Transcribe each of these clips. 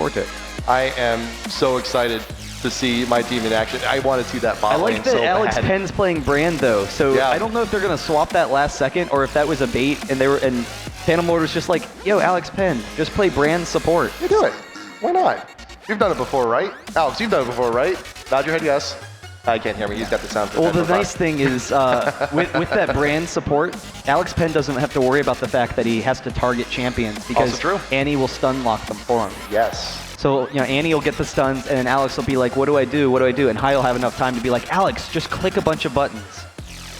forward to it. I am so excited to see my team in action. I want to see that bot I like lane that so Alex bad. Penn's playing Brand though, so Yeah. I don't know if they're gonna swap that last second or if that was a bait and Phantom Lord was just like, yo, Alex Penn, just play Brand support. You do it. Why not? You've done it before, right? Alex, you've done it before, right? Nod your head yes. I can't hear me. He's got the sound. Well, the nice thing is with that Brand support, Alex Penn doesn't have to worry about the fact that he has to target champions because Also true. Annie will stun lock them for him. Yes. So, Annie will get the stuns, and then Alex will be like, what do I do? What do I do? And Hai will have enough time to be like, Alex, just click a bunch of buttons.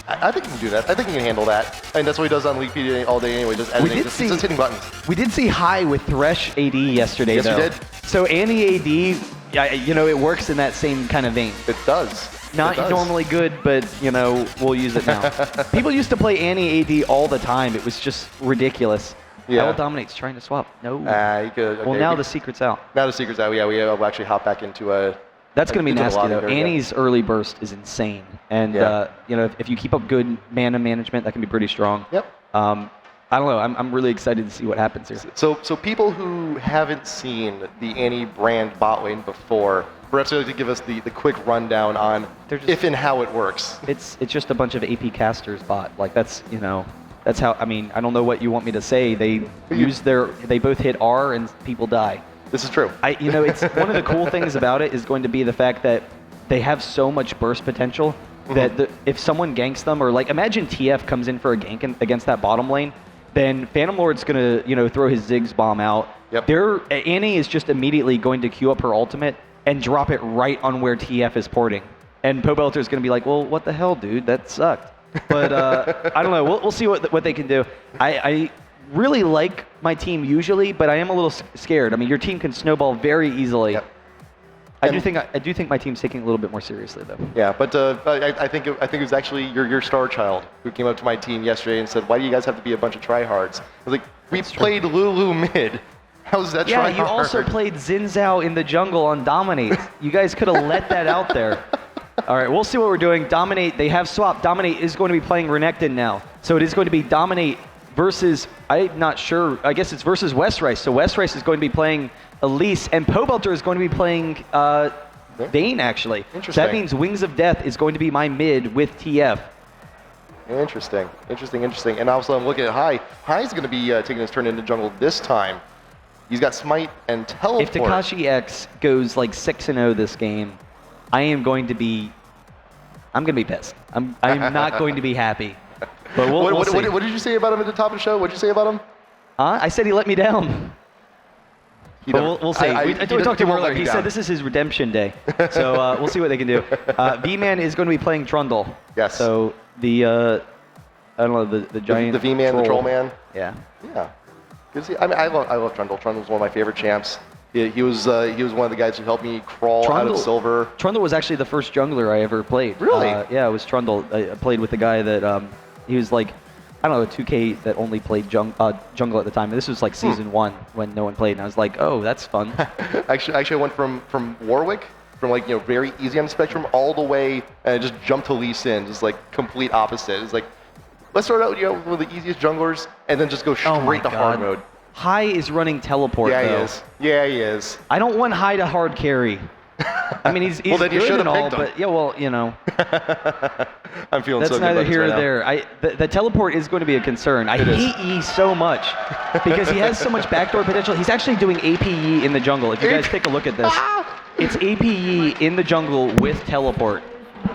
I think he can do that. I think he can handle that. I mean, that's what he does on League all day anyway, just editing, just hitting buttons. We did see Hai with Thresh AD yesterday, Yes, though. we did. So Annie AD, it works in that same kind of vein. It does. Not normally good, but, we'll use it now. People used to play Annie AD all the time. It was just ridiculous. Yeah. Hell Dominate's trying to swap. No. You could, okay. Well, now the secret's out. Now the secret's out. Yeah, we'll actually hop back into a... That's going to be into the nasty, lobby though. here, yeah. Annie's early burst is insane. And, if you keep up good mana management, that can be pretty strong. Yep. I don't know. I'm really excited to see what happens here. So people who haven't seen the Annie Brand bot lane before, perhaps you'd like to give us the quick rundown on if and how it works. It's just a bunch of AP casters bot. Like, that's how, I don't know what you want me to say. They both hit R and people die. This is true. It's one of the cool things about it is going to be the fact that they have so much burst potential that if someone ganks them, or like imagine TF comes in for a gank against that bottom lane, then Phantom Lord's gonna throw his Ziggs bomb out. Yep. Annie is just immediately going to queue up her ultimate and drop it right on where TF is porting, and Pobelter's gonna be like, well, what the hell, dude? That sucked. But I don't know. We'll see what they can do. I really like my team usually, but I am a little scared. Your team can snowball very easily. Yep. I do think my team's taking it a little bit more seriously, though. Yeah, but I think it was actually your star child who came up to my team yesterday and said, "Why do you guys have to be a bunch of tryhards?" I was like, "We played Lulu mid. How's that tryhard?" Yeah, you also played Xin Zhao in the jungle on Dominate. You guys could have let that out there. All right, we'll see what we're doing. Dominate, they have swapped. Dominate is going to be playing Renekton now. So it is going to be Dominate versus, I'm not sure, I guess it's versus Westrice. So Westrice is going to be playing Elise, and Pobelter is going to be playing Vayne, actually. Interesting. So that means Wings of Death is going to be my mid with TF. Interesting. And also I'm looking at Hai. Hai's going to be taking his turn into jungle this time. He's got Smite and Teleport. If Takashi X goes like 6-0 this game, I'm going to be pissed. I'm not going to be happy. But we'll see. What did you say about him at the top of the show? What did you say about him? I said he let me down. We'll see. I talked to him earlier. He said this is his redemption day. So we'll see what they can do. V-Man is going to be playing Trundle. Yes. So the I don't know, the giant the V-Man, the Troll Man. Yeah. Yeah. Good to see. I love Trundle. Trundle's one of my favorite champs. He was one of the guys who helped me crawl out of silver. Trundle was actually the first jungler I ever played. Really? Yeah, it was Trundle. I played with a guy that he was like, I don't know, a 2K that only played jungle at the time. And this was like season 1 when no one played, and I was like, oh, that's fun. actually, I went from Warwick, from like very easy on the spectrum, all the way, and I just jumped to Lee Sin, just like complete opposite. It's like, let's start out with one of the easiest junglers, and then just go straight to hard mode. Hai is running teleport, yeah, though. He is. Yeah, he is. I don't want Hai to hard carry. He's well, then good you and all, him. but yeah, well, I'm feeling that's so good neither about here this nor right there. The teleport is going to be a concern. I hate E so much because he has so much backdoor potential. He's actually doing APE in the jungle. If you guys take a look at this, it's APE in the jungle with teleport.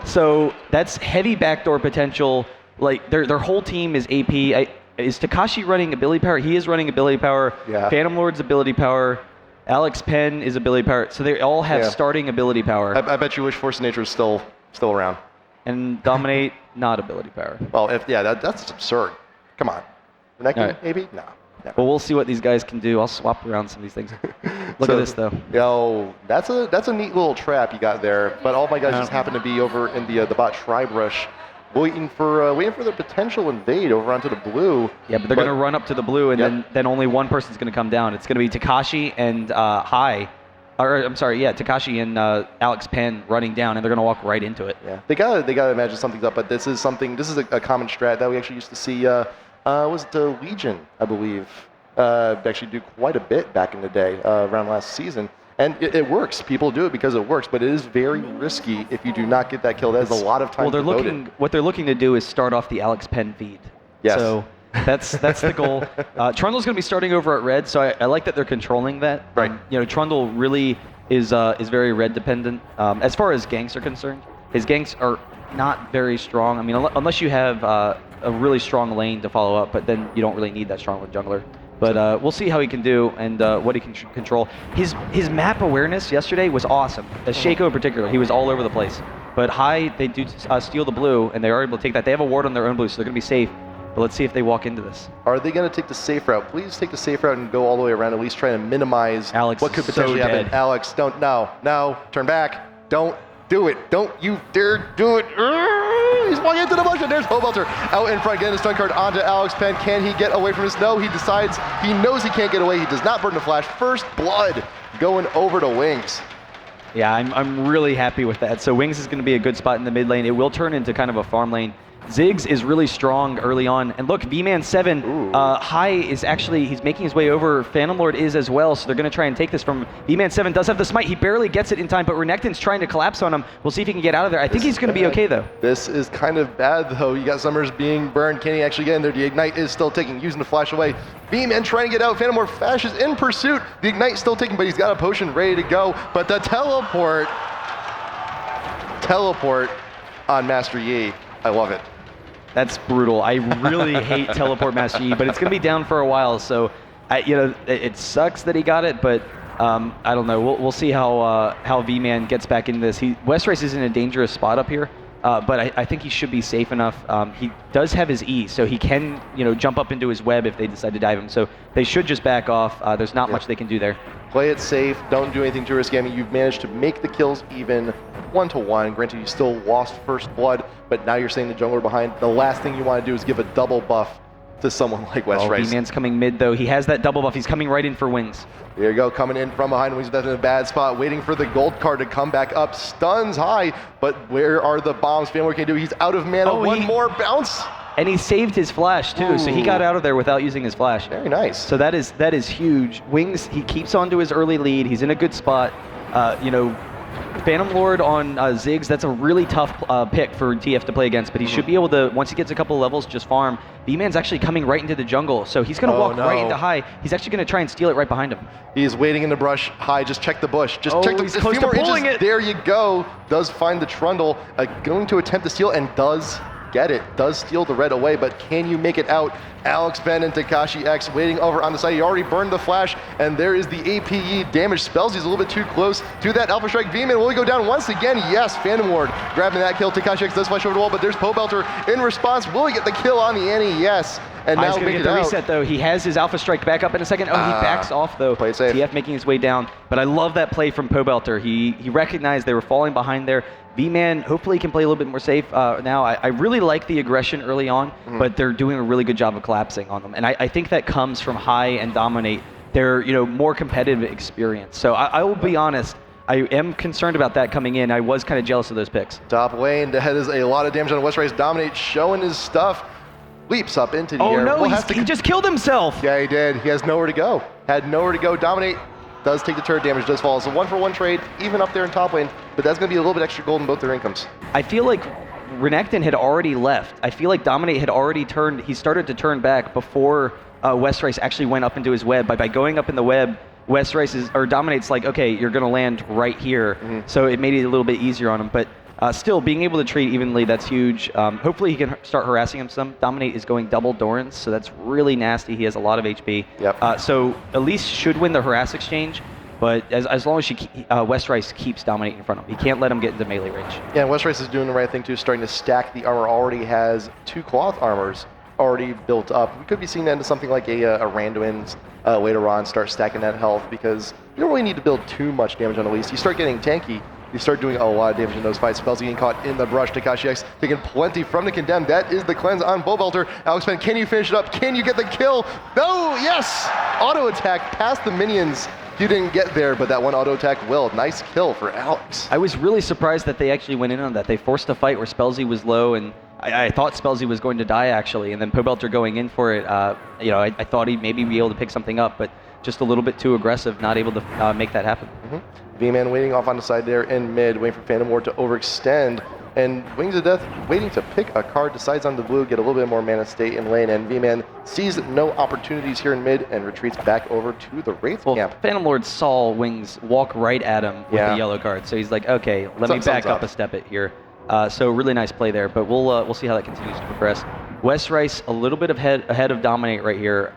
So that's heavy backdoor potential. Like their whole team is AP. Is Takashi running ability power? He is running ability power. Yeah. Phantom Lord's ability power. Alex Penn is ability power. So they all have starting ability power. I bet you wish Force of Nature was still around. And Dominate, not ability power. Well, that's absurd. Come on. Renekton, right. maybe? No. Well, we'll see what these guys can do. I'll swap around some of these things. Look at this, though. Yo, that's a neat little trap you got there. But all my guys just happen to be over in the bot Tribe Rush, waiting for the potential invade over onto the blue. Yeah, but they're going to run up to the blue, and then only one person's going to come down. It's going to be Takashi and Hai. Or I'm sorry, Takashi and Alex Penn running down, and they're going to walk right into it. Yeah, they gotta imagine something's up. But this is a common strat that we actually used to see. Was it Legion, I believe, actually do quite a bit back in the day, around last season. And it works. People do it because it works, but it is very risky if you do not get that kill. That is a lot of time devoted. What they're looking to do is start off the Alex Penn feed. Yes. So that's the goal. Trundle's going to be starting over at red, so I like that they're controlling that. Right. Trundle really is very red dependent. As far as ganks are concerned, his ganks are not very strong. I mean, unless you have a really strong lane to follow up, but then you don't really need that strong of a jungler. But we'll see how he can do and what he can control. His map awareness yesterday was awesome. As Shaco in particular, he was all over the place. But High, they do steal the blue, and they are able to take that. They have a ward on their own blue, so they're going to be safe. But let's see if they walk into this. Are they going to take the safe route? Please take the safe route and go all the way around, at least try to minimize Alex what could potentially so happen. dead. Alex, don't, no, turn back. Don't do it. Don't you dare do it. He's walking into the bush, and there's Pobelter out in front, getting a stun card onto Alex Penn. Can he get away from this? No, he decides, he knows he can't get away. He does not burn the flash. First blood going over to Wings. Yeah, I'm really happy with that. So Wings is going to be a good spot in the mid lane. It will turn into kind of a farm lane. Ziggs is really strong early on. And look, V-Man 7, High is actually, he's making his way over. Phantom Lord is as well, so they're going to try and take this from V-Man 7. Does have the smite. He barely gets it in time, but Renekton's trying to collapse on him. We'll see if he can get out of there. I think he's going to be okay, though. This is kind of bad, though. You got Summers being burned. Can he actually get in there? The Ignite is still taking, using the flash away. V-Man trying to get out. Phantom Lord flashes in pursuit. The Ignite still taking, but he's got a potion ready to go. But the teleport on Master Yi. I love it. That's brutal. I really hate Teleport Master Yi, but it's going to be down for a while, so it sucks that he got it, but I don't know. We'll see how V-Man gets back into this. Westrace is in a dangerous spot up here, but I think he should be safe enough. He does have his E, so he can jump up into his web if they decide to dive him. So they should just back off. There's not much they can do there. Play it safe. Don't do anything too risky. I mean, you've managed to make the kills even 1-to-1. Granted, you still lost first blood, but now you're saying the jungler behind. The last thing you want to do is give a double buff to someone like Westrace. V-Man's coming mid, though. He has that double buff. He's coming right in for Wings. There you go, coming in from behind Wings. That's in a bad spot, waiting for the gold card to come back up. Stuns High, but where are the bombs? Fan, what can he do? He's out of mana. One more bounce. And he saved his flash, too, so he got out of there without using his flash. Very nice. So that is huge. Wings, he keeps on to his early lead. He's in a good spot. Phantom Lord on Ziggs, that's a really tough pick for TF to play against, but he should be able to, once he gets a couple levels, just farm. V-Man's actually coming right into the jungle, so he's going to walk right into High. He's actually going to try and steal it right behind him. He's waiting in the brush. High, just check the bush. Just check the he's close to pulling it. There you go. Does find the Trundle, going to attempt to steal, and does get it. Does steal the red away, but can you make it out? Alex Penn and Takashi X waiting over on the side. He already burned the flash, and there is the APE damage spells. He's a little bit too close to that Alpha Strike. V-Man, will he go down once again? Yes, Phantom Ward grabbing that kill. Takashi X does flash over the wall, but there's Pobelter in response. Will he get the kill on the Annie? Yes. And now he's going to get the reset, though. He has his Alpha Strike back up in a second. Oh, he backs off, though. Play it safe. TF making his way down. But I love that play from Pobelter. He recognized they were falling behind there. V-Man hopefully can play a little bit more safe now. I really like the aggression early on, but they're doing a really good job of collapsing on them. And I think that comes from High and Dominate. They're more competitive experience. So I will be honest, I am concerned about that coming in. I was kind of jealous of those picks. Top lane, that is a lot of damage on Westrace. Dominate showing his stuff. Leaps up into the air. Oh no, he just killed himself. Yeah, he did. He has nowhere to go. Had nowhere to go. Dominate does take the turret damage, does fall. So 1-for-1 trade, even up there in top lane, but that's going to be a little bit extra gold in both their incomes. I feel like Renekton had already left. I feel like Dominate had already turned, he started to turn back before Westrace actually went up into his web. By going up in the web, Dominate's like, okay, you're going to land right here. So it made it a little bit easier on him. But still, being able to trade evenly, that's huge. Hopefully he can start harassing him some. Dominate is going double Dorans, so that's really nasty. He has a lot of HP. Yep. So Elise should win the harass exchange, but as long as Westrace keeps Dominate in front of him. He can't let him get into melee range. Yeah, and Westrace is doing the right thing too, starting to stack the armor. Already has 2 cloth armors already built up. We could be seeing that into something like a Randuin's later on, start stacking that health, because you don't really need to build too much damage on Elise. You start getting tanky, you start doing a lot of damage in those fights. Spells getting caught in the brush. Takashi X taking plenty from the Condemned. That is the cleanse on Pobelter. Alex Penn, can you finish it up? Can you get the kill? No, yes! Auto attack past the minions. You didn't get there, but that one auto attack will. Nice kill for Alex. I was really surprised that they actually went in on that. They forced a fight where Spellsy was low, and I thought Spellsy was going to die actually, and then Pobelter going in for it. You know, I thought he'd maybe be able to pick something up, but just a little bit too aggressive, not able to make that happen. V-Man waiting off on the side there in mid, waiting for Phantom Ward to overextend. And Wings of Death waiting to pick a card, decides on the blue, get a little bit more mana, stay in lane, and V-Man sees no opportunities here in mid and retreats back over to the Wraith camp. Phantom Lord saw Wings walk right at him with the yellow card, so he's like, okay, let me back up a step it here. So really nice play there, but we'll see how that continues to progress. West Rice a little bit ahead of Dominate right here.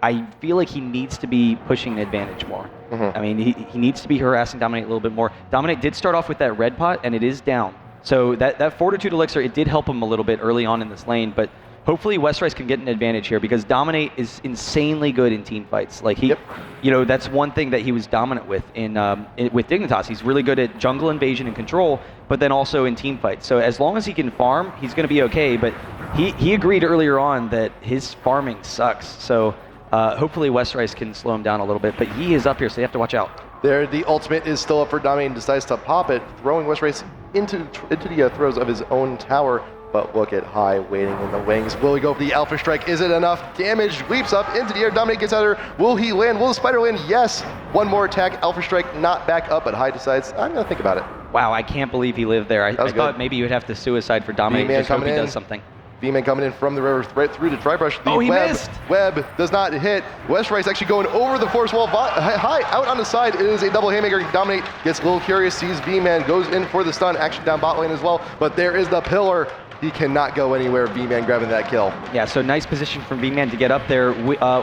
I feel like he needs to be pushing the advantage more. I mean, he needs to be harassing Dominate a little bit more. Dominate did start off with that red pot, and it is down. So that Fortitude Elixir, it did help him a little bit early on in this lane, but hopefully West Rice can get an advantage here because Dominate is insanely good in team fights. Like you know, that's one thing that he was dominant with with Dignitas. He's really good at jungle invasion and control, but then also in team fights. So as long as he can farm, he's going to be okay, but he agreed earlier on that his farming sucks. So hopefully West Rice can slow him down a little bit, but he is up here, so you have to watch out. There, the ultimate is still up for Dominate and decides to pop it, throwing West Rice into the throes of his own tower. But look at High waiting in the wings. Will he go for the Alpha Strike? Is it enough? Damage leaps up into the air. Dominate gets out of there. Will he land? Will the Spider land? Yes. One more attack. Alpha Strike not back up, but High decides, I'm going to think about it. Wow, I can't believe he lived there. I thought maybe you would have to suicide for Dominate just hope he does something. V-Man coming in from the river right through to Tribrush. The he missed. Web does not hit. West Rice actually going over the force wall. High out on the side. It is a double haymaker. Dominate gets a little curious, sees V-Man, goes in for the stun. Actually down bot lane as well. But there is the pillar. He cannot go anywhere. V-Man grabbing that kill. Yeah, so nice position from V-Man to get up there.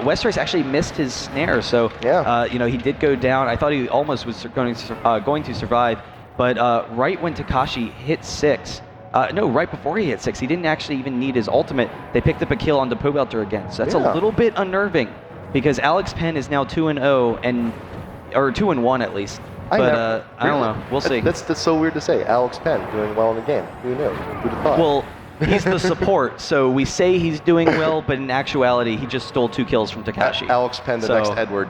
West Rice actually missed his snare, so you know, he did go down. I thought he almost was going to survive, but right when Takashi hit 6, no, right before he hit 6, he didn't actually even need his ultimate. They picked up a kill on the Pobelter again, so that's a little bit unnerving because Alex Penn is now 2-0 or 2-1 at least. But I don't know. We'll see. That's so weird to say. Alex Penn doing well in the game. Who knew? Who'd have thought? Well, he's the support, so we say he's doing well, but in actuality, he just stole 2 kills from Takashi. Alex Penn, the next Edward.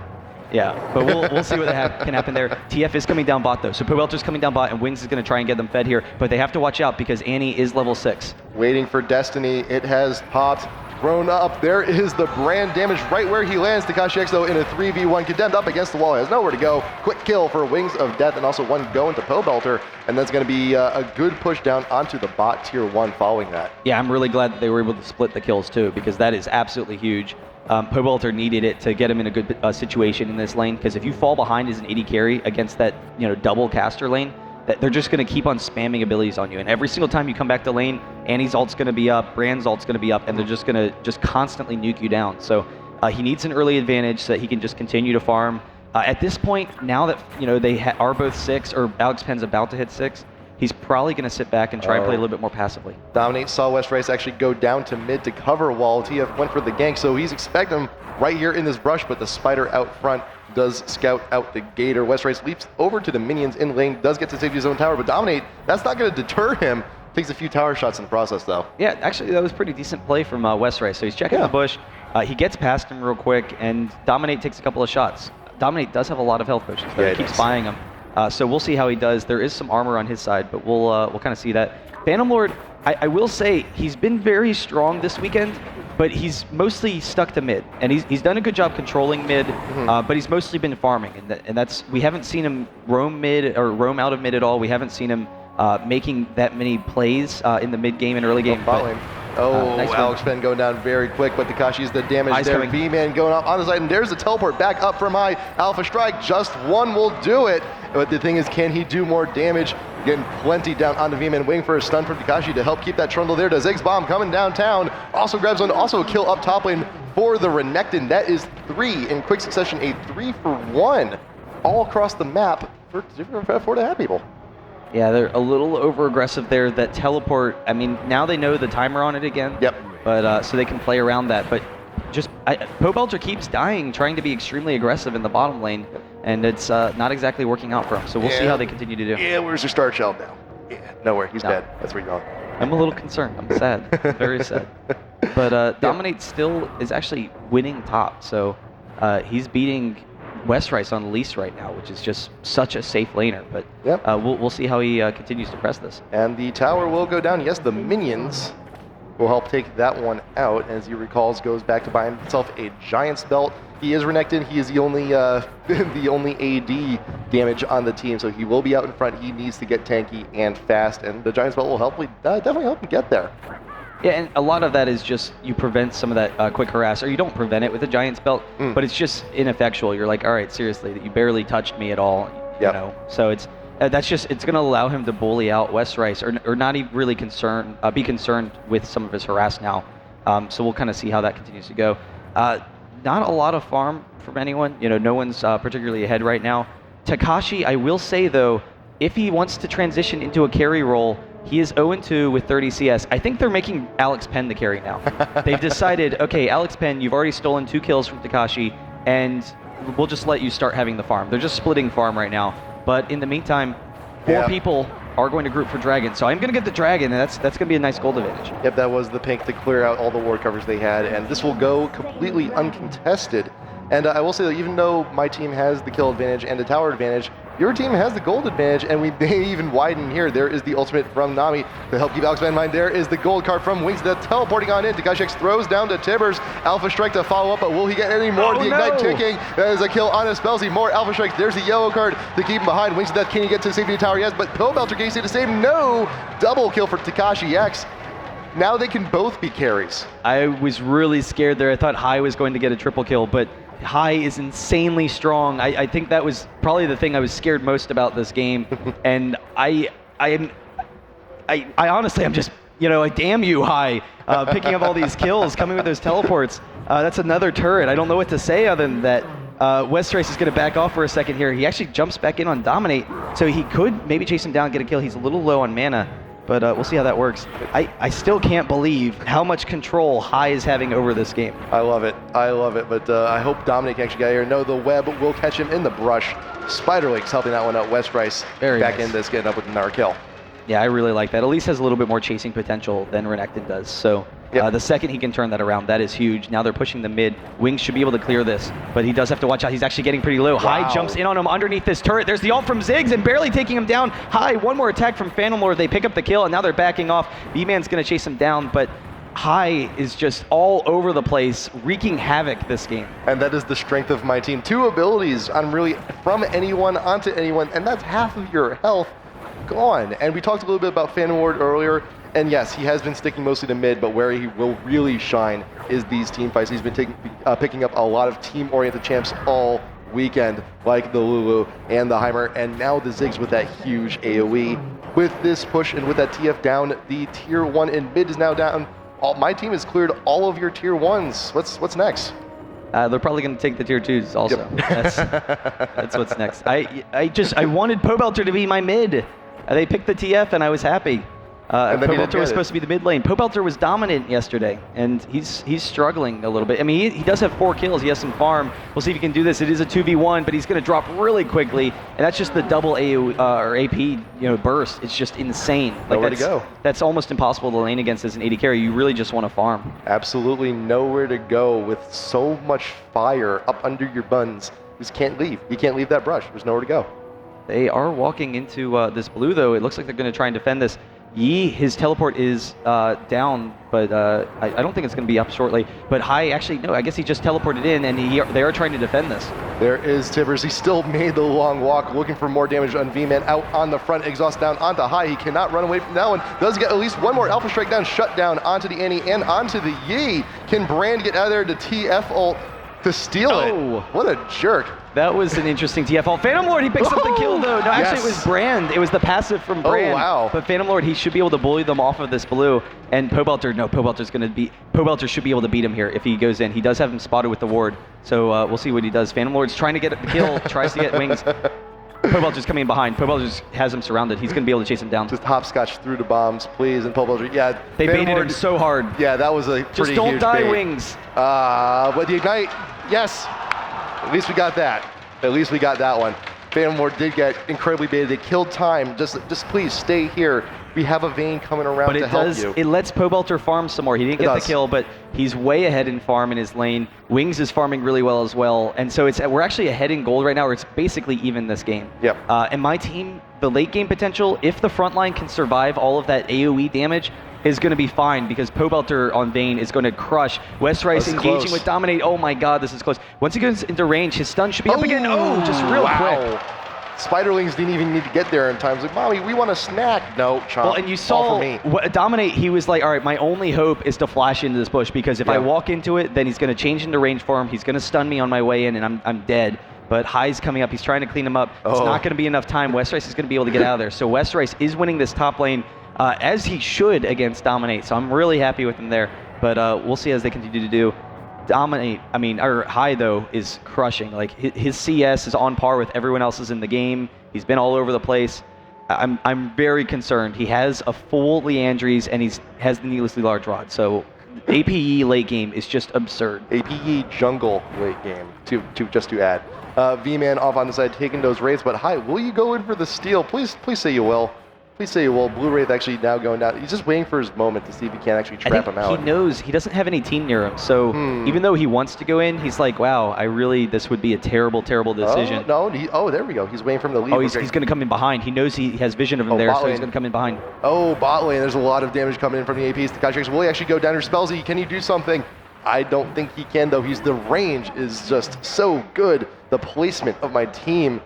Yeah, but we'll see what can happen there. TF is coming down bot though, so Pobelter's coming down bot, and Wings is going to try and get them fed here, but they have to watch out because Annie is level 6. Waiting for Destiny. It has popped. Thrown up. There is the brand damage right where he lands. Takashi X though in a 3v1, condemned up against the wall, has nowhere to go. Quick kill for Wings of Death, and also one going to Pobelter, and that's going to be a good push down onto the bot tier 1 following that. Yeah, I'm really glad that they were able to split the kills too, because that is absolutely huge. Pobelter needed it to get him in a good situation in this lane, because if you fall behind as an AD carry against that double caster lane, that they're just going to keep on spamming abilities on you, and every single time you come back to lane, Annie's ult's going to be up, Brand's ult's going to be up, and they're just going to constantly nuke you down. So he needs an early advantage so that he can just continue to farm. At this point, now that they are both 6, or Alex Penn's about to hit 6, he's probably going to sit back and try and play a little bit more passively. Dominate saw West Rice actually go down to mid to cover while TF went for the gank, so he's expecting him right here in this brush, but the Spider out front does scout out the Gator. West Rice leaps over to the minions in lane, does get to safety his own tower, but Dominate, that's not going to deter him. Takes a few tower shots in the process, though. Yeah, actually, that was pretty decent play from West Rice. So he's checking the bush. He gets past him real quick, and Dominate takes a couple of shots. Dominate does have a lot of health potions, though. He keeps buying them. So we'll see how he does. There is some armor on his side, but we'll kind of see that. Phantom Lord, I will say, he's been very strong this weekend, but he's mostly stuck to mid, and he's done a good job controlling mid, but he's mostly been farming, and that's, we haven't seen him roam mid or roam out of mid at all. We haven't seen him making that many plays in the mid game and early game. Nice Alex Penn going down very quick, but Takashi's the damage there. V-Man going up on the side, and there's the teleport back up from High. Alpha Strike, just one will do it. But the thing is, can he do more damage? Getting plenty down onto V-Man, waiting for a stun from Takashi to help keep that trundle there. Does Ziggs Bomb coming downtown. Also grabs one, also a kill up top lane for the Renekton. That is 3 in quick succession, a 3-for-1 all across the map for 4 to have people. Yeah, they're a little over-aggressive there. That teleport, I mean, now they know the timer on it again. Yep. But so they can play around that. But just, Pobelter keeps dying, trying to be extremely aggressive in the bottom lane, and it's not exactly working out for him. So we'll see how they continue to do. Yeah, where's your star child now? Yeah, nowhere. He's dead. That's where you're going. I'm a little concerned. I'm sad. Very sad. But Dominate still is actually winning top. So he's beating West Rice on lease right now, which is just such a safe laner. But we'll see how he continues to press this. And the tower will go down. Yes, the minions will help take that one out. As he recalls, goes back to buy himself a Giant's Belt. He is Renekton. He is the only the only AD damage on the team, so he will be out in front. He needs to get tanky and fast, and the Giant's Belt will definitely help him get there. Yeah, and a lot of that is just you prevent some of that quick harass, or you don't prevent it with a Giant's Belt, but it's just ineffectual. You're like, all right, seriously, you barely touched me at all, you know. So it's going to allow him to bully out West Rice, or not even really be concerned with some of his harass now. So we'll kind of see how that continues to go. Not a lot of farm from anyone. You know, no one's particularly ahead right now. Takashi, I will say though, if he wants to transition into a carry role, he is 0-2 with 30 CS. I think they're making Alex Penn the carry now. They've decided, okay, Alex Penn, you've already stolen 2 kills from Takashi, and we'll just let you start having the farm. They're just splitting farm right now. But in the meantime, 4 people are going to group for Dragon. So I'm going to get the Dragon, and that's going to be a nice gold advantage. Yep, that was the pink to clear out all the ward covers they had, and this will go completely uncontested. And I will say that even though my team has the kill advantage and the tower advantage, your team has the gold advantage, and we may even widen here. There is the ultimate from Nami to help keep Alex in mind. There is the gold card from Wings that's teleporting on in. Takashi X throws down to Tibbers. Alpha Strike to follow up, but will he get any more? The Ignite ticking. That is a kill on a Spellsy. More Alpha Strikes. There's the yellow card to keep him behind. Wings of Death, can he get to the safety tower? Yes, but Pillbelter, can he stay the same? No! Double kill for Takashi X. Now they can both be carries. I was really scared there. I thought Hai was going to get a triple kill, but Hai is insanely strong. I think that was probably the thing I was scared most about this game. And I honestly, I'm just, like, damn you, Hai, picking up all these kills, coming with those teleports. That's another turret. I don't know what to say other than that. West Rice is going to back off for a second here. He actually jumps back in on Dominate, so he could maybe chase him down and get a kill. He's a little low on mana. But we'll see how that works. I still can't believe how much control Hai is having over this game. I love it. But I hope Dominic can actually get here. No, the web will catch him in the brush. Spiderlink's helping that one out. West Rice Very back nice. in this, getting up with another kill. Yeah, I really like that. At least has a little bit more chasing potential than Renekton does. So the second he can turn that around, that is huge. Now they're pushing the mid. Wings should be able to clear this, but he does have to watch out. He's actually getting pretty low. Hai jumps in on him underneath this turret. There's the ult from Ziggs and barely taking him down. Hai, one more attack from Phantom Lord. They pick up the kill, and now they're backing off. B-Man's going to chase him down, but Hai is just all over the place, wreaking havoc this game. And that is the strength of my team. 2 abilities on really from anyone onto anyone, and that's half of your health gone. And we talked a little bit about Phantom Lord earlier, and yes, he has been sticking mostly to mid, but where he will really shine is these team fights. He's been picking up a lot of team-oriented champs all weekend, like the Lulu and the Heimer, and now the Ziggs with that huge AoE. With this push and with that TF down, the tier 1 in mid is now down. My team has cleared all of your tier 1s. What's next? They're probably going to take the tier 2s also. Yep. That's what's next. I wanted Pobelter to be my mid. They picked the TF, and I was happy. Pobelter was supposed to be the mid lane. Pobelter was dominant yesterday, and he's struggling a little bit. I mean, he does have 4 kills. He has some farm. We'll see if he can do this. It is a 2v1, but he's going to drop really quickly, and that's just the double AoE, or AP burst. It's just insane. Nowhere to go. That's almost impossible to lane against as an AD carry. You really just want to farm. Absolutely nowhere to go with so much fire up under your buns. You just can't leave. You can't leave that brush. There's nowhere to go. They are walking into this blue, though. It looks like they're going to try and defend this. Yi, his teleport is down, but I don't think it's going to be up shortly. But Hai, actually, no, I guess he just teleported in, and they are trying to defend this. There is Tibbers. He still made the long walk, looking for more damage on V-Man. Out on the front, exhaust down onto Hai. He cannot run away from that one. Does get at least one more Alpha Strike down, shut down onto the Annie and onto the Yi. Can Brand get out of there to TF ult to steal it? What a jerk. That was an interesting TF ult. Phantom Lord, he picks up the kill, though. No, actually, it was Brand. It was the passive from Brand. Oh, wow. But Phantom Lord, he should be able to bully them off of this blue. And Pobelter should be able to beat him here if he goes in. He does have him spotted with the ward. So we'll see what he does. Phantom Lord's trying to get the kill, tries to get Wings. Pobelter's coming in behind. Pobelter has him surrounded. He's going to be able to chase him down. Just hopscotch through the bombs, please. And Pobelter, They baited him so hard. Yeah, that was a pretty Just don't huge die, bait. Wings. But the Ignite, yes. At least we got that. At least we got that one. Phantom Lord did get incredibly baited. They killed time. Just please stay here. We have a Vayne coming around to help you. It lets Pobelter farm some more. He didn't get the kill, but He's way ahead in farm in his lane. Wings is farming really well as well. And so we're actually ahead in gold right now, where it's basically even this game. Yep. And my team, the late game potential, if the front line can survive all of that AoE damage, is going to be fine, because Pobelter on Vayne is going to crush. West Rice engaging close. with Dominate. Oh my god, this is close. Once he goes into range, his stun should be up again. Oh, just real quick. Spiderlings didn't even need to get there in time. It's like, Mommy, we want a snack. No, chomp. Well, and you saw all for me. Dominate, he was like, all right, my only hope is to flash into this bush, because if I walk into it, then he's going to change into range for him. He's going to stun me on my way in, and I'm dead. But High's coming up. He's trying to clean him up. It's not going to be enough time. West Rice is going to be able to get out of there. So West Rice is winning this top lane, as he should against Dominate. So I'm really happy with him there. But we'll see as they continue to do. Dominate, High, though, is crushing. Like, his CS is on par with everyone else's in the game. He's been all over the place. I'm very concerned. He has a full Leandries, and he has the needlessly large rod. So APE late game is just absurd. APE jungle late game, to add. V-Man off on the side taking those raids, but High, will you go in for the steal? Please say you will. Please say you will. Blue Wraith actually now going down. He's just waiting for his moment to see if he can actually trap him out. He knows he doesn't have any team near him, so even though he wants to go in, he's like, wow, this would be a terrible, terrible decision. There we go. He's waiting for him to leave. Oh, he's going to come in behind. He knows he has vision of him there, so he's going to come in behind. Oh, bot lane. There's a lot of damage coming in from the APs. The Kajax, will he actually go down to Spellsy? Can he do something? I don't think he can, though. The range is just so good. The placement of my team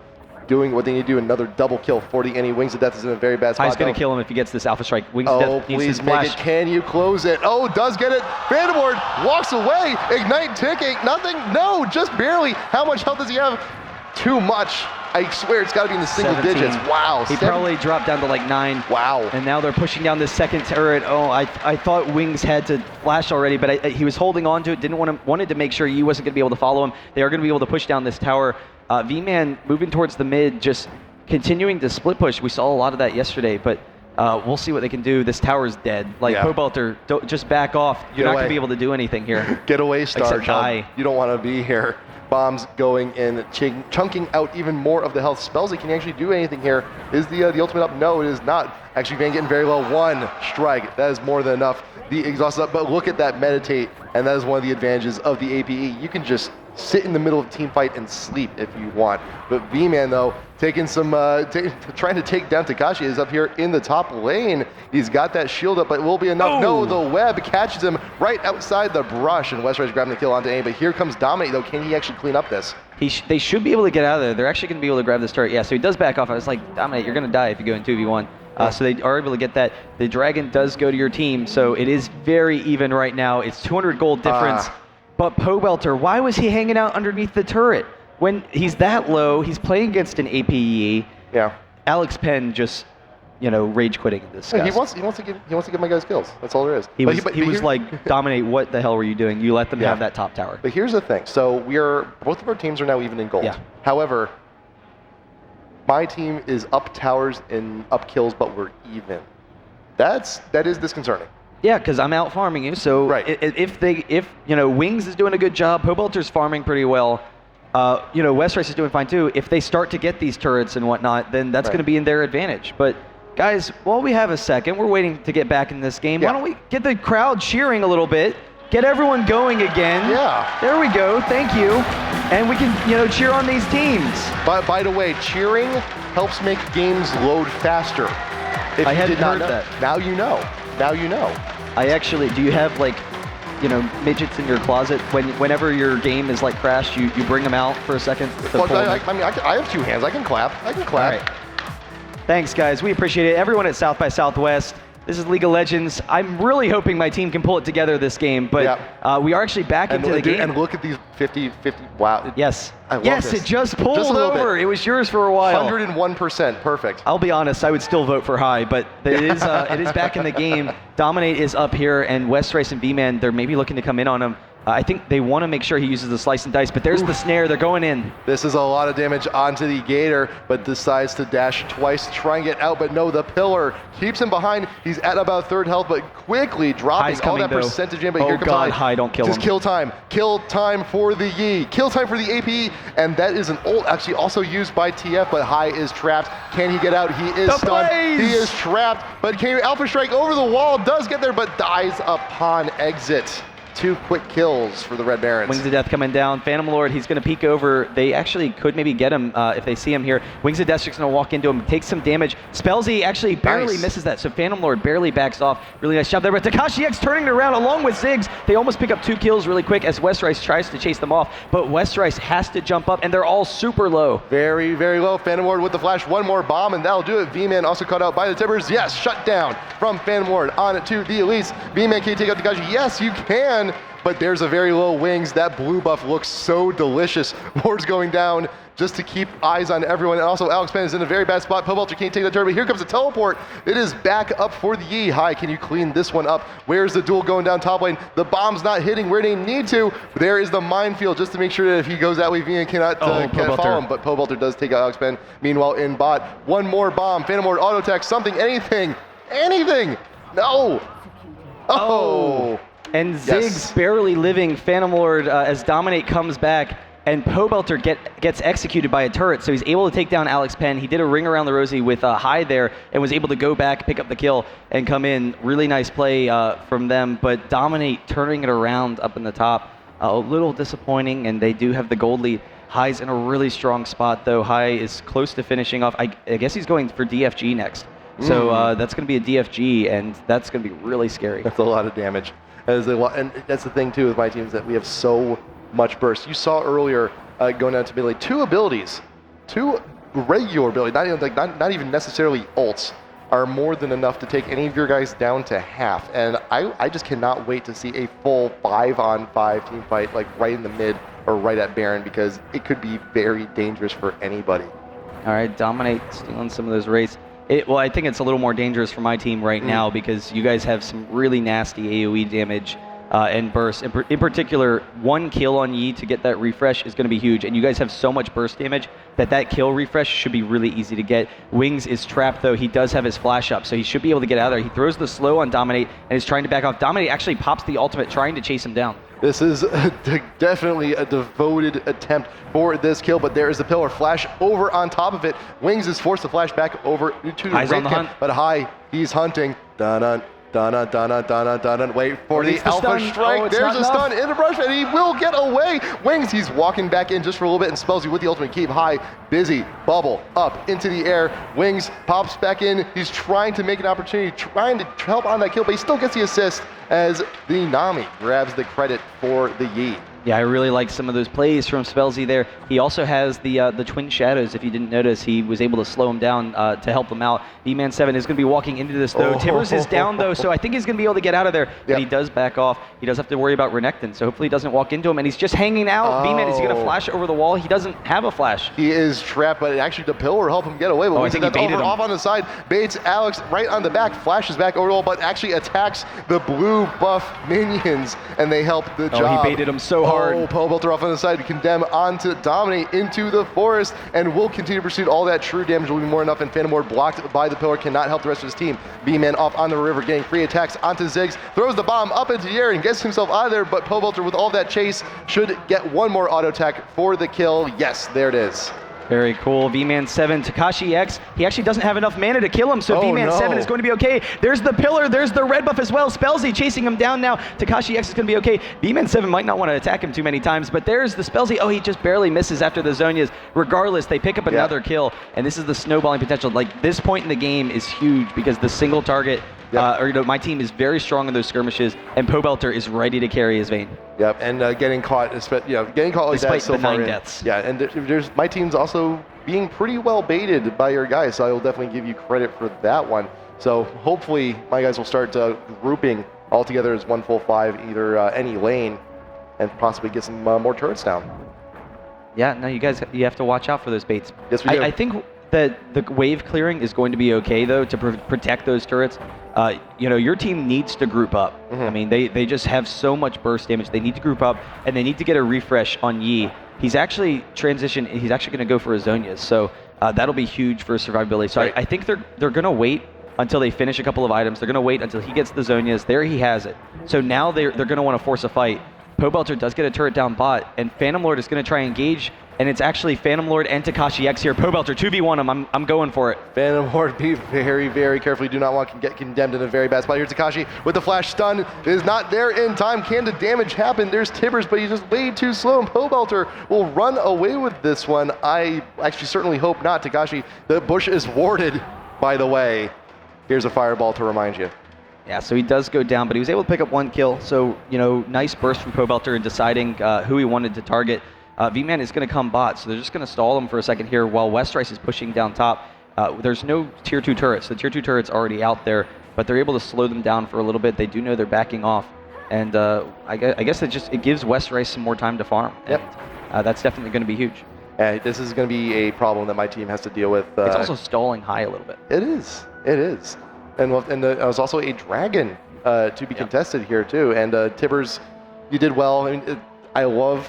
doing what they need to do. Another double kill for the Any. Wings of Death is in a very bad spot. High's going to kill him if he gets this Alpha Strike. Wings of Death please make it. Can you close it? Oh, does get it. Vanderboard walks away. Ignite ticking. Nothing. No, just barely. How much health does he have? Too much. I swear it's got to be in the single 17. digits. Wow. He probably dropped down to like 9. Wow. And now they're pushing down this second turret. Oh, I thought Wings had to flash already, but he was holding on to it. Wanted to make sure he wasn't going to be able to follow him. They are going to be able to push down this tower. V-Man moving towards the mid, just continuing to split push. We saw a lot of that yesterday, but we'll see what they can do. This tower is dead. Like, Pobelter, just back off. You're not going to be able to do anything here. Get away, Star Except die. You don't want to be here. Bombs going in, chunking out even more of the health. Spellsy, can you actually do anything here? Is the ultimate up? No, it is not. Actually, Van getting very low. One strike. That is more than enough. The exhaust up, but look at that meditate, and that is one of the advantages of the APE. You can just sit in the middle of a team fight and sleep if you want. But V-Man, though, taking some, trying to take down Takashi, is up here in the top lane. He's got that shield up, but will be enough. Oh. No, the web catches him right outside the brush, and West Rice grabbing the kill onto A. But here comes Dominate, though. Can he actually clean up this? They should be able to get out of there. They're actually going to be able to grab this turret. Yeah, so he does back off. I was like, Dominate, you're going to die if you go in 2v1. So they are able to get that. The dragon does go to your team, so it is very even right now. It's 200 gold difference. But Pobelter, why was he hanging out underneath the turret? When he's that low, he's playing against an APE. Yeah. Alex Penn just, rage quitting in this. He wants to get my guys kills. That's all there is. He was like, Dominate, what the hell were you doing? You let them have that top tower. But here's the thing. So both of our teams are now even in gold. Yeah. However, my team is up towers and up kills, but we're even. That is disconcerting. Yeah, because I'm out farming you. So right. if Wings is doing a good job, Pobelter's farming pretty well. West Rice is doing fine too. If they start to get these turrets and whatnot, then that's going to be in their advantage. But guys, while we have a second, we're waiting to get back in this game. Why don't we get the crowd cheering a little bit? Get everyone going again. Yeah. There we go. Thank you. And we can, cheer on these teams. By the way, cheering helps make games load faster. I hadn't heard that. Now you know. Do you have midgets in your closet? Whenever your game is crashed, you bring them out for a second? I have two hands. I can clap. All right. Thanks, guys. We appreciate it. Everyone at South by Southwest. This is League of Legends. I'm really hoping my team can pull it together this game, but we are actually back into the game. And look at these 50. Wow. Yes. I love yes, this. It just pulled over. It was yours for a while. 101%. Perfect. I'll be honest, I would still vote for High, but it is back in the game. Dominate is up here, and West Rice and V-Man, they're maybe looking to come in on him. I think they want to make sure he uses the slice and dice, but there's the snare. They're going in. This is a lot of damage onto the Gator, but decides to dash twice to try and get out. But no, the pillar keeps him behind. He's at about third health, but quickly dropping all that percentage in. But here comes High, don't kill him. Just kill time. Kill time for the Yi. Kill time for the AP. And that is an ult actually also used by TF, but High is trapped. Can he get out? He is stunned. He is trapped. But Alpha Strike over the wall does get there, but dies upon exit. 2 quick kills for the Red Barons. Wings of Death coming down. Phantom Lord, he's going to peek over. They actually could maybe get him if they see him here. Wings of Death's just going to walk into him, take some damage. Spellsy actually barely misses that, so Phantom Lord barely backs off. Really nice job there. But Takashi X turning it around along with Ziggs. They almost pick up 2 kills really quick as Westrice tries to chase them off. But Westrice has to jump up, and they're all super low. Very, very low. Phantom Lord with the flash. One more bomb, and that'll do it. V-Man also caught out by the Timbers. Yes, shut down from Phantom Lord on it to the Elites. V-Man, can you take out Takashi? Yes, you can. But there's a very low Wings. That blue buff looks so delicious. Ward's going down just to keep eyes on everyone. And also Alex Penn is in a very bad spot. Pobelter can't take the turn, but here comes the teleport. It is back up for the Yi. Hi, can you clean this one up? Where's the duel going down top lane? The bomb's not hitting where they need to. There is the minefield just to make sure that if he goes that way, Vian cannot follow him. But Pobelter does take out Alex Penn. Meanwhile, in bot, one more bomb. Phantom Lord auto attack, something, anything. No. Oh. And Ziggs barely living Phantom Lord as Dominate comes back, and Pobelter gets executed by a turret, so he's able to take down Alex Penn. He did a ring around the Rosie with a high there and was able to go back, pick up the kill, and come in. Really nice play from them, but Dominate turning it around up in the top. A little disappointing, and they do have the gold lead. High's in a really strong spot, though. High is close to finishing off. I guess he's going for DFG next. So that's going to be a DFG, and that's going to be really scary. That's a lot of damage. And that's the thing, too, with my team is that we have so much burst. You saw earlier going down to mid lane, 2 abilities, 2 regular abilities, not even necessarily ults, are more than enough to take any of your guys down to half. And I just cannot wait to see a full 5-on-5 team fight, like right in the mid or right at Baron, because it could be very dangerous for anybody. All right, Dominate stealing some of those rates. Well, I think it's a little more dangerous for my team right now because you guys have some really nasty AoE damage and burst. In particular, 1 kill on Yi to get that refresh is going to be huge, and you guys have so much burst damage that kill refresh should be really easy to get. Wings is trapped, though. He does have his flash up, so he should be able to get out of there. He throws the slow on Dominate and is trying to back off. Dominate actually pops the ultimate, trying to chase him down. This is definitely a devoted attempt for this kill, but there is the pillar flash over on top of it. Wings is forced to flash back over to the High's on the hunt. But High, he's hunting. Dun-dun. Wait for the alpha strike. There's a stun in the brush, and he will get away. Wings, he's walking back in just for a little bit, and Spellsy with the ultimate keep. High, busy, bubble, up into the air. Wings pops back in. He's trying to make an opportunity, trying to help on that kill, but he still gets the assist as the Nami grabs the credit for the Yi. Yeah, I really like some of those plays from Spellsy there. He also has the Twin Shadows. If you didn't notice, he was able to slow him down to help him out. V-Man 7 is going to be walking into this, though. Timbers is down, though, so I think he's going to be able to get out of there. Yep. And he does back off. He does have to worry about Renekton, so hopefully he doesn't walk into him. And he's just hanging out. V-Man, is he going to flash over the wall? He doesn't have a flash. He is trapped, but actually the pillar will help him get away. But I think he baited him. Off on the side, baits Alex right on the back, flashes back over the wall, but actually attacks the blue buff minions, and they help the job. He baited him so hard. Pobelter off on the side to condemn onto Dominate into the forest, and will continue to pursue. All that true damage will be more enough, and Phantom Lord blocked by the pillar cannot help the rest of his team. V-Man off on the river, getting free attacks onto Ziggs, throws the bomb up into the air and gets himself out of there, but Pobelter with all that chase should get one more auto attack for the kill. Yes, there it is. Very cool. V-Man 7, Takashi X, he actually doesn't have enough mana to kill him, so V-Man 7 is going to be okay. There's the pillar, there's the red buff as well. Spellsy chasing him down now. Takashi X is going to be okay. V-Man 7 might not want to attack him too many times, but there's the Spellsy. Oh, he just barely misses after the Zonias. Regardless, they pick up another kill, and this is the snowballing potential. Like, this point in the game is huge because the single target, my team is very strong in those skirmishes, and Pobelter is ready to carry his Vayne. Yep, and getting caught like despite that so the far 9 deaths. Yeah, and there's my team's also being pretty well baited by your guys, so I will definitely give you credit for that one. So hopefully my guys will start grouping all together as one full 5, either any lane, and possibly get some more turrets down. Yeah, no, you have to watch out for those baits. Yes, we do. I think that the wave clearing is going to be okay, though, to protect those turrets. Your team needs to group up. I mean, they just have so much burst damage. They need to group up, and they need to get a refresh on Yi. He's actually transitioned. He's actually going to go for a Zonias, so that'll be huge for survivability. So I think they're going to wait until they finish a couple of items. They're going to wait until he gets the Zonias. There he has it. So now they're going to want to force a fight. Pobelter does get a turret down bot, and Phantom Lord is going to try and engage and it's actually Phantom Lord and Takashi X here. Pobelter 2v1 him. I'm going for it. Phantom Lord, be very, very careful. You do not want to get condemned in a very bad spot. Here's Takashi with the flash stun. Is not there in time. Can the damage happen? There's Tibbers, but he's just way too slow, and Pobelter will run away with this one. I actually certainly hope not. Takashi, the bush is warded, by the way. Here's a fireball to remind you. Yeah, so he does go down, but he was able to pick up 1 kill. So, nice burst from Pobelter in deciding who he wanted to target. V-Man is going to come bot, so they're just going to stall him for a second here while Westrice is pushing down top. There's no tier 2 turrets. The tier 2 turret's already out there, but they're able to slow them down for a little bit. They do know they're backing off, and I guess it gives Westrice some more time to farm. Yep. And, that's definitely going to be huge. This is going to be a problem that my team has to deal with. It's also stalling high a little bit. It is. And there's also a dragon to be contested here too. And Tibbers, you did well. I love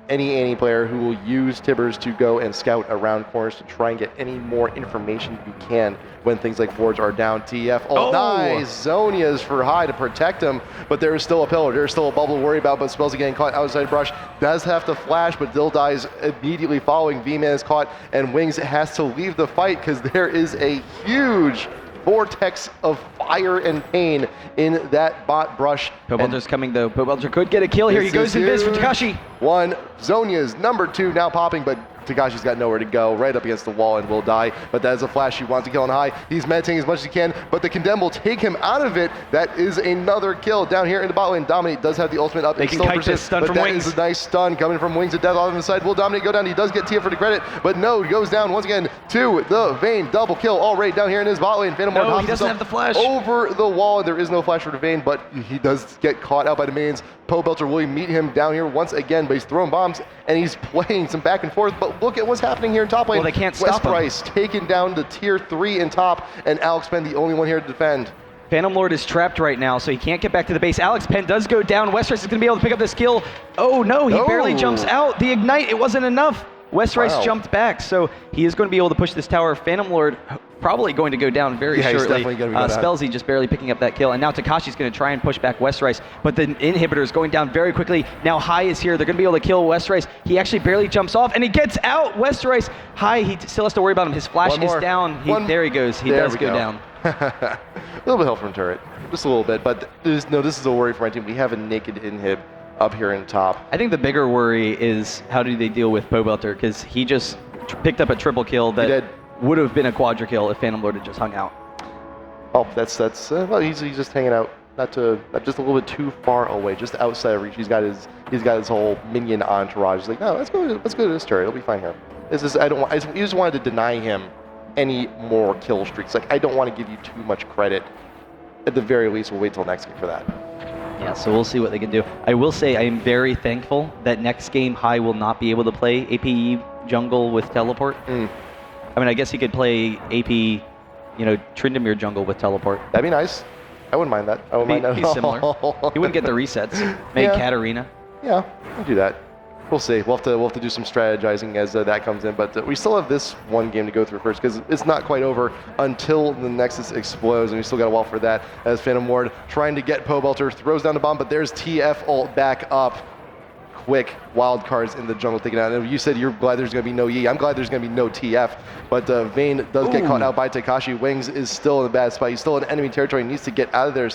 any player who will use Tibbers to go and scout around corners to try and get any more information you can when things like boards are down. TF, nice. Zonia's for high to protect him, but there is still a pillar. There's still a bubble to worry about, but Spells getting caught outside brush. Does have to flash, but Dill dies immediately following. V-Man is caught, and Wings has to leave the fight because there is a huge vortex of fire and pain in that bot brush. Pobelter's coming though. Pobelter could get a kill here. He goes in biz for Takashi. 1. Zonia's number 2 now popping, but Takashi's got nowhere to go, right up against the wall and will die. But that is a flash. He wants to kill on high. He's meditating as much as he can, but the condemn will take him out of it. That is another kill down here in the bot lane. Dominate does have the ultimate up. They can kite this stun from Wings. That is a nice stun coming from Wings of Death off the side. Will Dominate go down? He does get TF for the credit, but no, he goes down once again to the Vayne. Double kill already down here in his bot lane. Phantom Lord he doesn't have the flash. Over the wall. There is no flash for the Vayne, but he does get caught out by the minions. Pobelter will meet him down here once again, but he's throwing bombs and he's playing some back and forth. But look at what's happening here in top lane. Well, they can't stop him. Westrice taking down the tier 3 in top, and Alex Penn the only one here to defend. Phantom Lord is trapped right now, so he can't get back to the base. Alex Penn does go down. Westrice is going to be able to pick up this kill. Oh no, he barely jumps out. The ignite, it wasn't enough. Westrice jumped back, so he is going to be able to push this tower. Phantom Lord probably going to go down very shortly. He's definitely going to go down. Spellsy just barely picking up that kill, and now Takashi's going to try and push back Westrice, but the inhibitor is going down very quickly. Now High is here. They're going to be able to kill Westrice. He actually barely jumps off, and he gets out. Westrice, High, he still has to worry about him. His flash is down. There he goes. He does go down. A little bit of help from turret, just a little bit, but this is a worry for my team. We have a naked inhib up here in top. I think the bigger worry is how do they deal with Pobelter, because he just picked up a triple kill that would have been a quadra kill if Phantom Lord had just hung out. Oh, that's well, he's just hanging out, not just a little bit too far away, just outside of reach. He's got his whole minion entourage. He's like, no, let's go to this turret. It'll be fine here. You just wanted to deny him any more kill streaks. Like, I don't want to give you too much credit. At the very least, we'll wait till next game for that. Yeah, so we'll see what they can do. I will say I am very thankful that next game High will not be able to play APE jungle with teleport. I mean, I guess he could play AP, Tryndamere jungle with teleport. That'd be nice. I wouldn't mind that. I wouldn't mind that. Be similar. He wouldn't get the resets. Maybe Katarina. Yeah, we'll do that. We'll see. We'll have to do some strategizing as that comes in, but we still have this one game to go through first because it's not quite over until the Nexus explodes, and we still got a while for that. As Phantom Lord trying to get Pobelter, throws down the bomb, but there's TF ult back up. Quick wild cards in the jungle taken out. And you said you're glad there's going to be no Yi. I'm glad there's going to be no TF, but Vayne does get caught out by Takashi. Wings is still in a bad spot. He's still in enemy territory. He needs to get out of there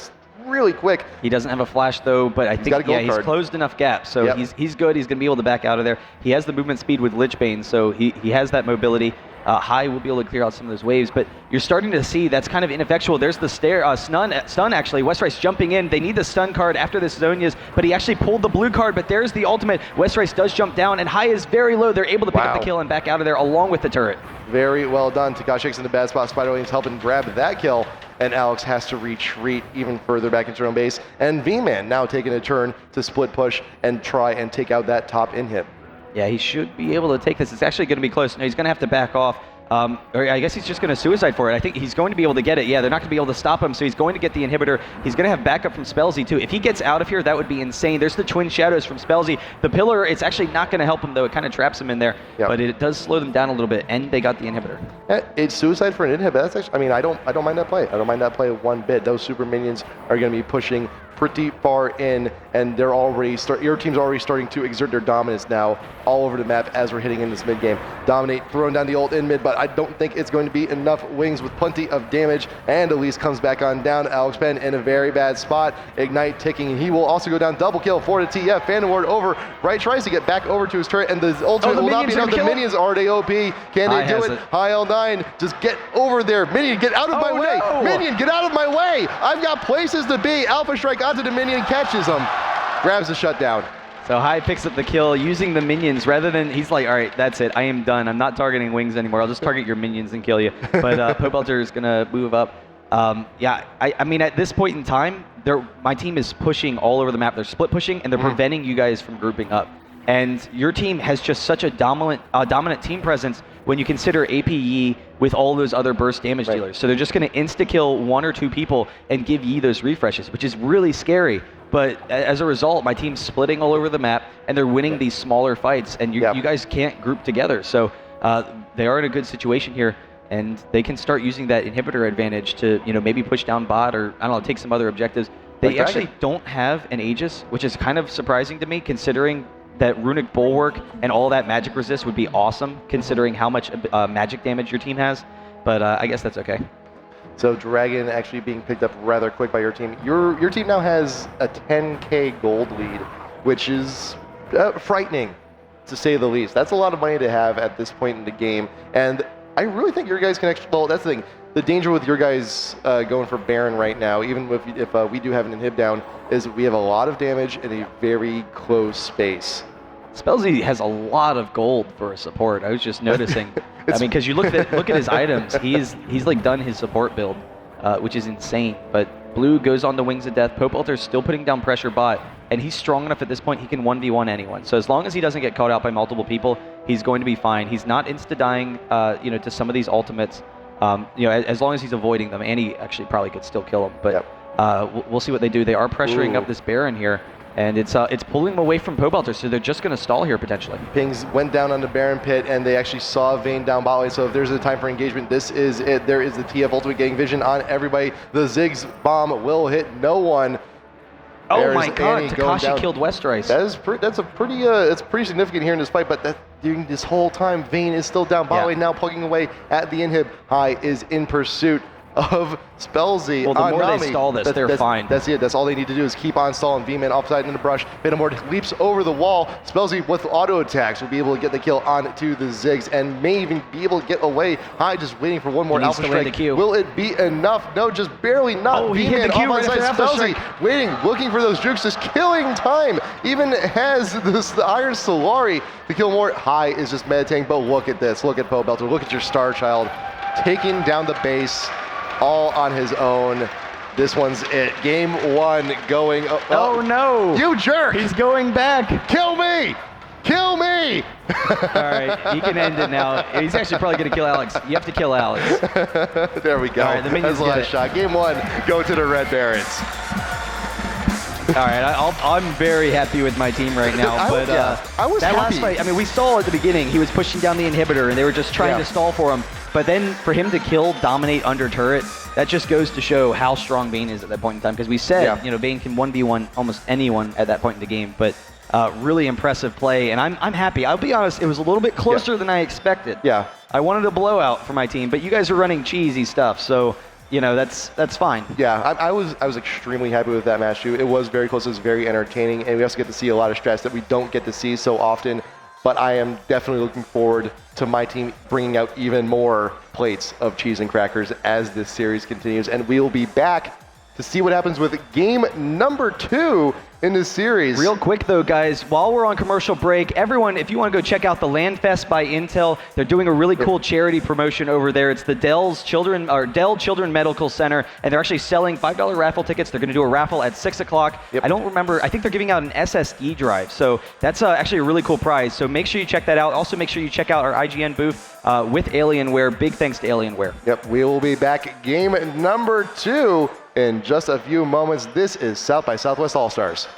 really quick. He doesn't have a flash though, but I think he's closed enough gaps, so he's good. He's going to be able to back out of there. He has the movement speed with Lichbane, so he has that mobility. High will be able to clear out some of those waves, but you're starting to see that's kind of ineffectual. There's the stun actually. Westrice jumping in. They need the stun card after this Zonia's, but he actually pulled the blue card, but there's the ultimate. Westrice does jump down, and High is very low. They're able to pick up the kill and back out of there along with the turret. Very well done. Takashi's in the bad spot. Spider-Lane's helping grab that kill, and Alex has to retreat even further back into her own base. And V-Man now taking a turn to split push and try and take out that top inhib. Yeah, he should be able to take this. It's actually going to be close. No, he's going to have to back off. Or I guess he's just going to suicide for it. I think he's going to be able to get it. Yeah, they're not going to be able to stop him, so he's going to get the inhibitor. He's going to have backup from Spellsy, too. If he gets out of here, that would be insane. There's the Twin Shadows from Spellsy. The pillar, it's actually not going to help him, though. It kind of traps him in there. Yep. But it does slow them down a little bit, and they got the inhibitor. Yeah, it's suicide for an inhib. That's actually, I don't mind that play. I don't mind that play one bit. Those super minions are going to be pushing pretty far in, and they're already your team's already starting to exert their dominance now all over the map as we're hitting in this mid game. Dominate throwing down the ult in mid, but I don't think it's going to be enough wings with plenty of damage, and Elise comes back on down. Alex Penn in a very bad spot. Ignite ticking, and he will also go down. Double kill for the TF. Phantom Ward over, right, tries to get back over to his turret, and the ultimate will not be enough. The minions are already OP. Can they do it? High L9, just get over there. Minion, get out of my way. No. Minion, get out of my way. I've got places to be. Alpha Strike onto the minion, catches him, grabs the shutdown. So High picks up the kill using the minions rather than, he's like, all right, that's it. I am done. I'm not targeting wings anymore. I'll just target your minions and kill you. But Pobelter is going to move up. Yeah, I mean, at this point in time, my team is pushing all over the map. They're split pushing, and they're preventing you guys from grouping up. And your team has just such a dominant team presence when you consider APE with all those other burst damage dealers. So they're just going to insta-kill 1 or 2 people and give Yi those refreshes, which is really scary. But as a result, my team's splitting all over the map, and they're winning these smaller fights, and you guys can't group together. So they are in a good situation here, and they can start using that inhibitor advantage to maybe push down bot or, I don't know, take some other objectives. They actually don't have an Aegis, which is kind of surprising to me, considering that Runic Bulwark and all that magic resist would be awesome, considering how much magic damage your team has. But I guess that's okay. So Dragon actually being picked up rather quick by your team. Your team now has a 10K gold lead, which is frightening, to say the least. That's a lot of money to have at this point in the game. And I really think your guys can actually, well, that's the thing. The danger with your guys going for Baron right now, even if we do have an inhib down, is we have a lot of damage in a very close space. Spellsy has a lot of gold for a support. I was just noticing. I mean, because you look at his items, he's like done his support build, which is insane. But Blue goes on the Wings of Death. Pobelter's still putting down pressure bot, and he's strong enough at this point he can 1v1 anyone. So as long as he doesn't get caught out by multiple people, he's going to be fine. He's not insta-dying, to some of these ultimates. As long as he's avoiding them, and he actually probably could still kill them. But we'll see what they do. They are pressuring up this Baron here, and it's pulling him away from Pobelter, so they're just going to stall here potentially. Pings went down on the Baron pit, and they actually saw Vayne down bot lane. So if there's a time for engagement, this is it. There is the TF ultimate getting vision on everybody. The Ziggs bomb will hit no one. Oh my God! Takashi killed Westerice. That's a pretty it's pretty significant here in this fight. But during this whole time, Vayne is still down bot lane, now plugging away at the inhib. High is in pursuit of Spellsy. Well, the more they stall this, they're fine. That's it. That's all they need to do is keep on stalling. V-Man offside in the brush. Phantom leaps over the wall. Spellsy with auto attacks will be able to get the kill onto the Ziggs and may even be able to get away. High just waiting for one more alpha strike. Will it be enough? No, just barely not. Oh, he hit the Q right after Spellsy waiting, looking for those jukes, just killing time. Even has the Iron Solari to kill more. High is just meditating, but look at this. Look at Pobelter. Look at your star child taking down the base all on his own. This one's it. Game 1 going. Oh no! You jerk! He's going back. Kill me! Kill me! All right, he can end it now. He's actually probably going to kill Alex. You have to kill Alex. There we go. All right, the minions That's the last shot. Game 1, go to the Red Barons. All right, I'm very happy with my team right now. I was that happy. last fight, I mean, we saw at the beginning, he was pushing down the inhibitor, and they were just trying to stall for him. But then for him to kill, dominate under turret, that just goes to show how strong Vayne is at that point in time. Because we said, Vayne can 1v1 almost anyone at that point in the game. But really impressive play, and I'm happy. I'll be honest, it was a little bit closer than I expected. Yeah. I wanted a blowout for my team, but you guys are running cheesy stuff, so that's fine. Yeah, I was extremely happy with that match too. It was very close. It was very entertaining, and we also get to see a lot of strats that we don't get to see so often. But I am definitely looking forward to my team bringing out even more plates of cheese and crackers as this series continues, and we'll be back to see what happens with game number 2 in this series. Real quick though, guys, while we're on commercial break, everyone, if you want to go check out the Land Fest by Intel, they're doing a really cool charity promotion over there. It's the Dell Children Medical Center, and they're actually selling $5 raffle tickets. They're going to do a raffle at 6 o'clock. I don't remember. I think they're giving out an SSD drive, so that's actually a really cool prize. So make sure you check that out. Also, make sure you check out our IGN booth with Alienware. Big thanks to Alienware. Yep, we will be back at game number 2 in just a few moments. This is South by Southwest All-Stars.